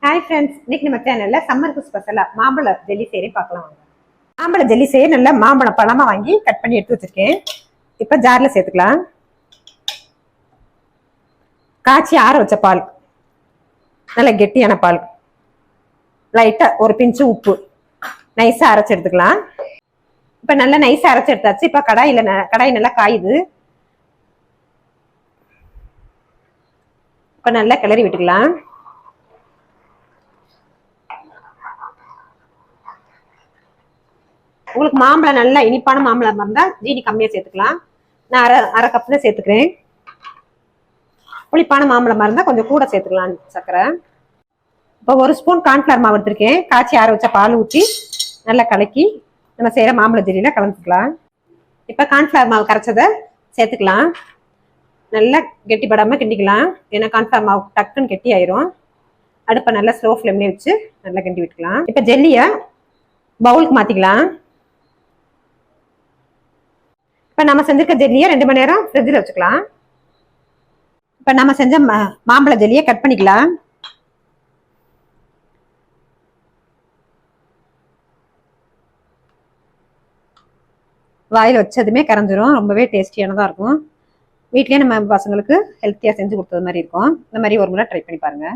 Hi friends, இன்னைக்கு நம்ம சேனல்ல சம்மருக்கு ஸ்பெஷலா மாம்பழ ஜெல்லி செய்ய பார்க்கலாம். மாம்பழ ஜெல்லி செய்ய நல்லா மாம்பழம் பழமா வாங்கி கட் பண்ணி எடுத்து வச்சிருக்கேன். இப்ப ஜார்ல சேர்த்துக்கலாம். காய்ச்சி ஆற வச்ச பால், நல்ல கெட்டியான பால், லைட்டா ஒரு பிஞ்சு உப்பு, நைஸா அரைச்சு எடுத்துக்கலாம். இப்ப நல்லா நைஸா அரைச்சு எடுத்தாச்சு. இப்ப கடாய் நல்லா காயுது. இப்ப நல்லா கிளறி விட்டுக்கலாம். உங்களுக்கு மாம்பழம் நல்லா இனிப்பான மாம்பழம் இருந்தா ஜீனி கம்மியா சேர்த்துக்கலாம். நான் அரை கப் தான் சேர்த்துக்கிறேன். புளிப்பான மாம்பழமா இருந்தா கொஞ்சம் கூட சேர்த்துக்கலாம் சர்க்கரை. இப்போ ஒரு ஸ்பூன் கார்ன்ஃபிளவர் மாவு எடுத்திருக்கேன். காய்ச்சி ஆற வச்ச பால் ஊற்றி நல்லா கலக்கி நம்ம செய்யற மாம்பழ ஜெல்லியில கலந்துக்கலாம். இப்ப கார்ன்ஃபிளவர் மாவு கரைச்சதை சேர்த்துக்கலாம். நல்லா கெட்டிப்படாம கிண்டிக்கலாம். ஏன்னா கார்ன்ஃபிளவர் மாவு டக்குன்னு கெட்டி ஆயிரும். அடுப்பை நல்லா ஸ்லோ ஃப்ளேம்லேயே வச்சு நல்லா கிண்டி விட்டுக்கலாம். இப்ப ஜெல்லிய பவுலுக்கு மாத்திக்கலாம். இப்ப நம்ம செஞ்சிருக்க ஜெல்லியை 2 மணி நேரம் ஃப்ரிட்ஜில் வச்சுக்கலாம். இப்ப நம்ம செஞ்ச மாம்பழ ஜெல்லியை கட் பண்ணிக்கலாம். வாயில் வச்சதுமே கரைஞ்சிரும். ரொம்பவே டேஸ்டியானதா இருக்கும். வீட்லயே நம்ம பசங்களுக்கு ஹெல்த்தியா செஞ்சு கொடுத்தது மாதிரி இருக்கும். இந்த மாதிரி ஒரு முறை ட்ரை பண்ணி பாருங்க.